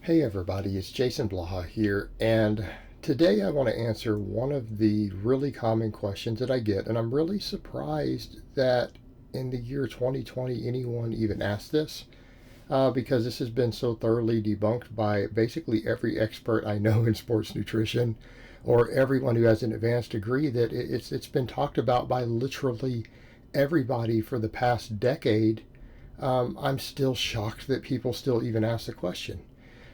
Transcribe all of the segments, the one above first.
Hey everybody, it's Jason Blaha here, and today I want to answer one of the really common questions that I get, and I'm really surprised that in the year 2020 anyone even asked this, because this has been so thoroughly debunked by basically every expert I know in sports nutrition, or everyone who has an advanced degree, that it's been talked about by literally everybody for the past decade. I'm still shocked that people still even ask the question.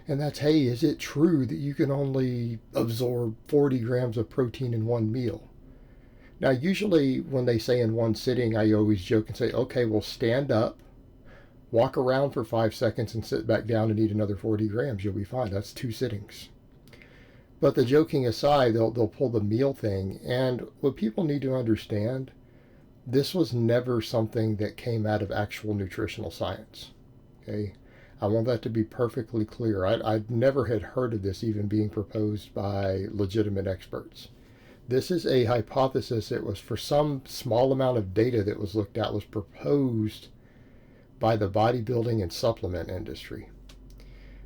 And that's, hey, is it true that you can only absorb 40 grams of protein in one meal? Now, usually when they say in one sitting, I always joke and say, okay, well, stand up, walk around for 5 seconds, and sit back down and eat another 40 grams. You'll be fine. That's 2 sittings. But the joking aside, they'll pull the meal thing. And what people need to understand, this was never something that came out of actual nutritional science. Okay? I want that to be perfectly clear. I never had heard of this even being proposed by legitimate experts. This is a hypothesis that was, for some small amount of data that was looked at, was proposed by the bodybuilding and supplement industry.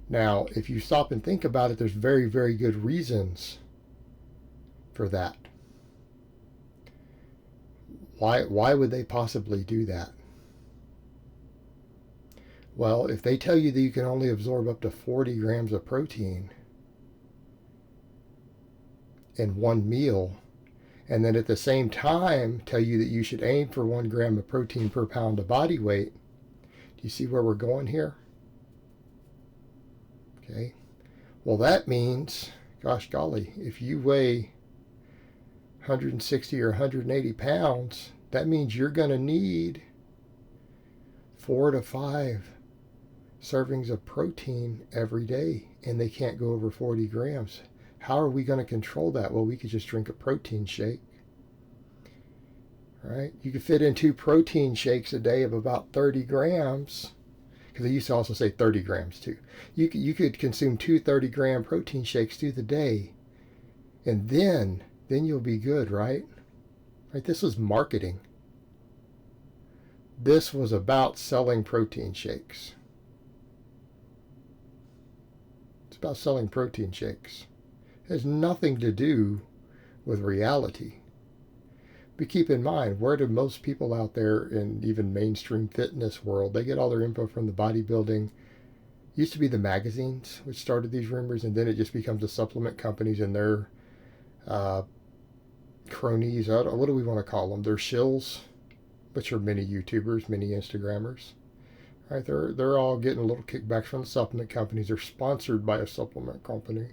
Now, if you stop and think about it, there's very, very good reasons for that. Why would they possibly do that? Well, if they tell you that you can only absorb up to 40 grams of protein in one meal, and then at the same time tell you that you should aim for 1 gram of protein per pound of body weight, do you see where we're going here? Okay. Well, that means, gosh golly, if you weigh 160 or 180 pounds, that means you're going to need 4 to 5 servings of protein every day, and they can't go over 40 grams. How are we going to control that? Well, we could just drink a protein shake. Right? You could fit in 2 protein shakes a day of about 30 grams, because they used to also say 30 grams too. You could consume 2 30-gram protein shakes through the day, and then you'll be good, right? Right? This was marketing. This was about selling protein shakes. About selling protein shakes. It has nothing to do with reality. But keep in mind, where do most people out there in even mainstream fitness world, they get all their info from the bodybuilding. Used to be the magazines which started these rumors, and then it just becomes the supplement companies and their cronies. What do we want to call them? Their shills, which are many YouTubers, many Instagrammers. Right, they're all getting a little kickbacks from the supplement companies. They're sponsored by a supplement company,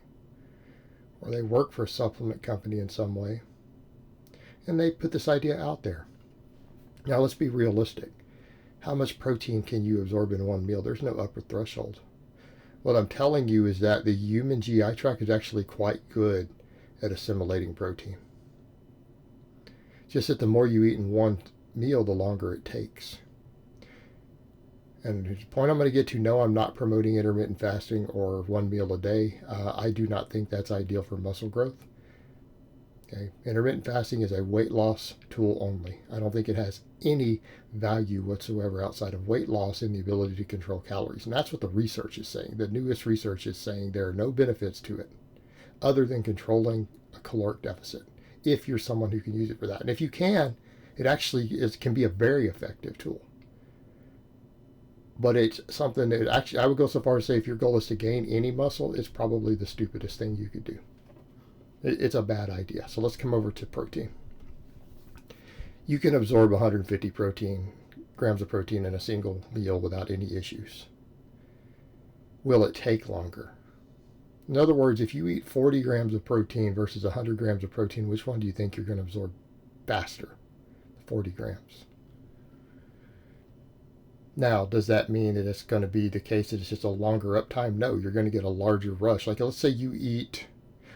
or they work for a supplement company in some way, and they put this idea out there. Now let's be realistic. How much protein can you absorb in one meal? There's no upper threshold. What I'm telling you is that the human GI tract is actually quite good at assimilating protein. Just that the more you eat in one meal, the longer it takes. And the point I'm going to get to, no, I'm not promoting intermittent fasting or 1 meal a day. I do not think that's ideal for muscle growth. Okay, intermittent fasting is a weight loss tool only. I don't think it has any value whatsoever outside of weight loss and the ability to control calories. And that's what the research is saying. The newest research is saying there are no benefits to it other than controlling a caloric deficit, if you're someone who can use it for that. And if you can, it actually can be a very effective tool. But it's something that actually, I would go so far as to say, if your goal is to gain any muscle, it's probably the stupidest thing you could do. It's a bad idea. So let's come over to protein. You can absorb 150 grams of protein in a single meal without any issues. Will it take longer? In other words, if you eat 40 grams of protein versus 100 grams of protein, which one do you think you're going to absorb faster? 40 grams. Now, does that mean that it's going to be the case that it's just a longer uptime? No, you're going to get a larger rush. Like, let's say you eat,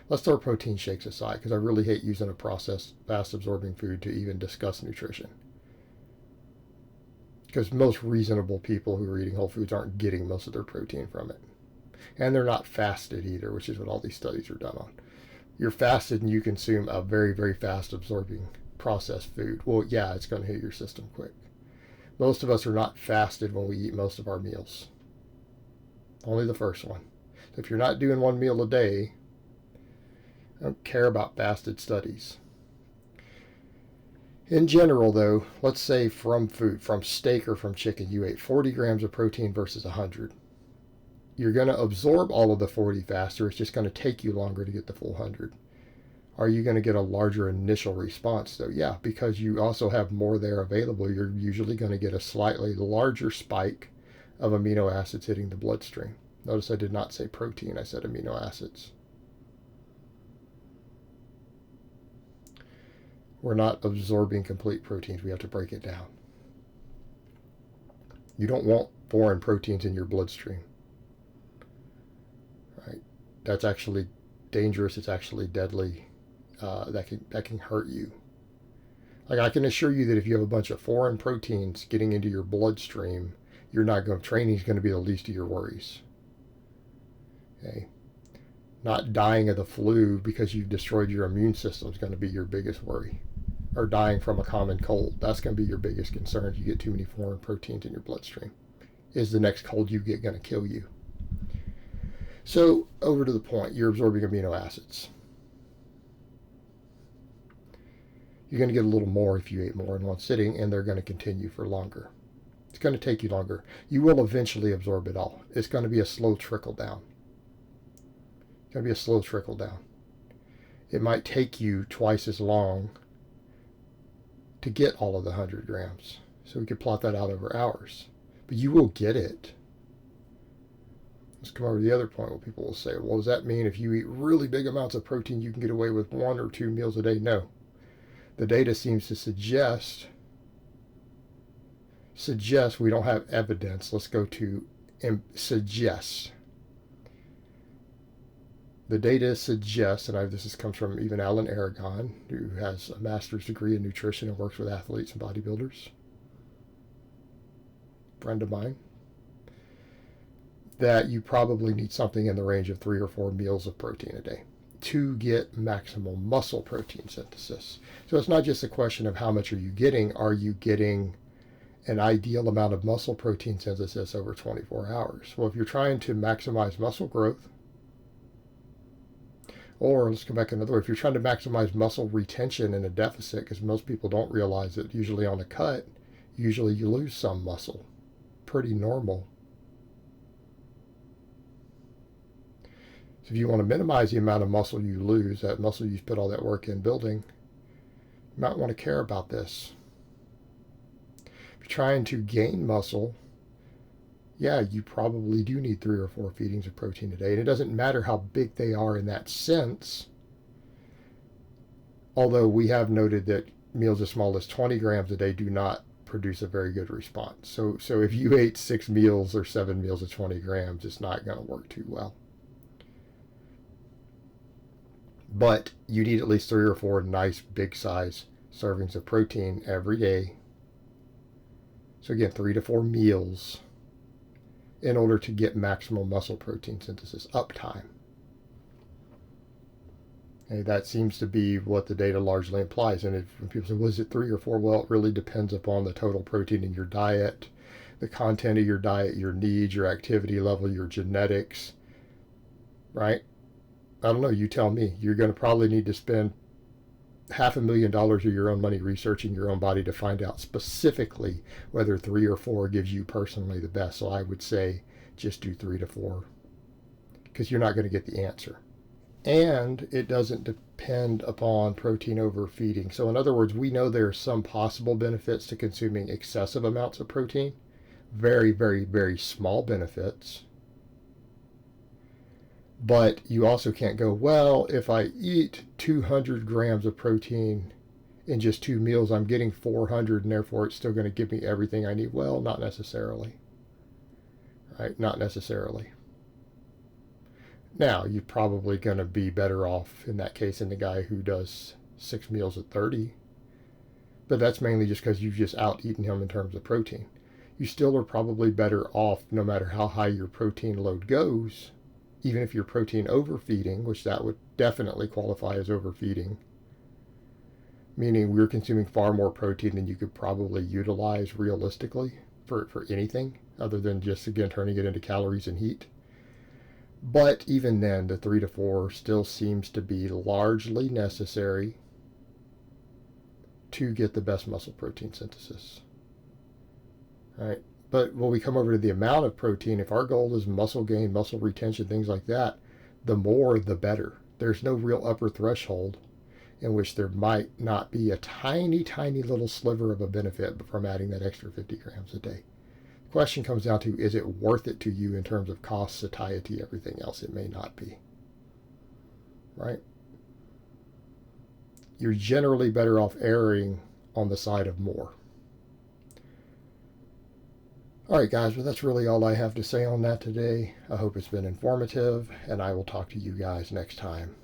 let's throw protein shakes aside, because I really hate using a processed, fast-absorbing food to even discuss nutrition. Because most reasonable people who are eating whole foods aren't getting most of their protein from it. And they're not fasted either, which is what all these studies are done on. You're fasted and you consume a very, very fast-absorbing processed food. Well, yeah, it's going to hit your system quick. Most of us are not fasted when we eat most of our meals. Only the first one. So if you're not doing one meal a day, I don't care about fasted studies. In general, though, let's say from food, from steak or from chicken, you ate 40 grams of protein versus 100. You're going to absorb all of the 40 faster. It's just going to take you longer to get the full 100. Are you going to get a larger initial response, though? Yeah, because you also have more there available. You're usually going to get a slightly larger spike of amino acids hitting the bloodstream. Notice I did not say protein, I said amino acids. We're not absorbing complete proteins. We have to break it down. You don't want foreign proteins in your bloodstream. Right? That's actually dangerous. It's actually deadly. That can hurt you. Like, I can assure you that if you have a bunch of foreign proteins getting into your bloodstream, you're not going. Training is going to be the least of your worries. Okay. Not dying of the flu because you've destroyed your immune system is going to be your biggest worry. Or dying from a common cold. That's going to be your biggest concern if you get too many foreign proteins in your bloodstream. Is the next cold you get going to kill you? So, over to the point. You're absorbing amino acids. You're going to get a little more if you ate more in one sitting, and they're going to continue for longer. It's going to take you longer. You will eventually absorb it all. It's going to be a slow trickle down. It's going to be a slow trickle down. It might take you twice as long to get all of the 100 grams. So we could plot that out over hours. But you will get it. Let's come over to the other point where people will say, well, does that mean if you eat really big amounts of protein, you can get away with 1 or 2 meals a day? No. The data seems to suggest we don't have evidence. Let's go to suggest. The data suggests, and this comes from even Alan Aragon, who has a master's degree in nutrition and works with athletes and bodybuilders, friend of mine, that you probably need something in the range of 3 or 4 meals of protein a day to get maximal muscle protein synthesis. So it's not just a question of how much are you getting. Are you getting an ideal amount of muscle protein synthesis over 24 hours? Well, if you're trying to maximize muscle growth, or let's go back another way, if you're trying to maximize muscle retention in a deficit, because most people don't realize that usually on a cut, usually you lose some muscle. Pretty normal. So if you want to minimize the amount of muscle you lose, that muscle you've put all that work in building, you might want to care about this. If you're trying to gain muscle, yeah, you probably do need 3 or 4 feedings of protein a day. And it doesn't matter how big they are in that sense, although we have noted that meals as small as 20 grams a day do not produce a very good response. So if you ate 6 meals or 7 meals of 20 grams, it's not going to work too well. But you need at least 3 or 4 nice big size servings of protein every day. So again, 3 to 4 meals in order to get maximal muscle protein synthesis uptime. Okay, that seems to be what the data largely implies. And when people say, was it 3 or 4? Well, it really depends upon the total protein in your diet, the content of your diet, your needs, your activity level, your genetics, right? I don't know, you tell me. You're going to probably need to spend $500,000 of your own money researching your own body to find out specifically whether 3 or 4 gives you personally the best. So I would say just do 3 to 4 because you're not going to get the answer. And it doesn't depend upon protein overfeeding. So in other words, we know there are some possible benefits to consuming excessive amounts of protein. Very, very, very small benefits. But you also can't go, well, if I eat 200 grams of protein in just 2 meals, I'm getting 400 and therefore it's still going to give me everything I need. Well, not necessarily. Right? Not necessarily. Now, you're probably going to be better off in that case than the guy who does 6 meals at 30. But that's mainly just because you've just out-eaten him in terms of protein. You still are probably better off no matter how high your protein load goes, even if you're protein overfeeding, which that would definitely qualify as overfeeding, meaning we're consuming far more protein than you could probably utilize realistically for anything other than just, again, turning it into calories and heat. But even then, the 3 to 4 still seems to be largely necessary to get the best muscle protein synthesis. All right. But when we come over to the amount of protein, if our goal is muscle gain, muscle retention, things like that, the more the better. There's no real upper threshold in which there might not be a tiny, tiny little sliver of a benefit from adding that extra 50 grams a day. The question comes down to, is it worth it to you in terms of cost, satiety, everything else? It may not be. Right? You're generally better off erring on the side of more. All right, guys, well, that's really all I have to say on that today. I hope it's been informative, and I will talk to you guys next time.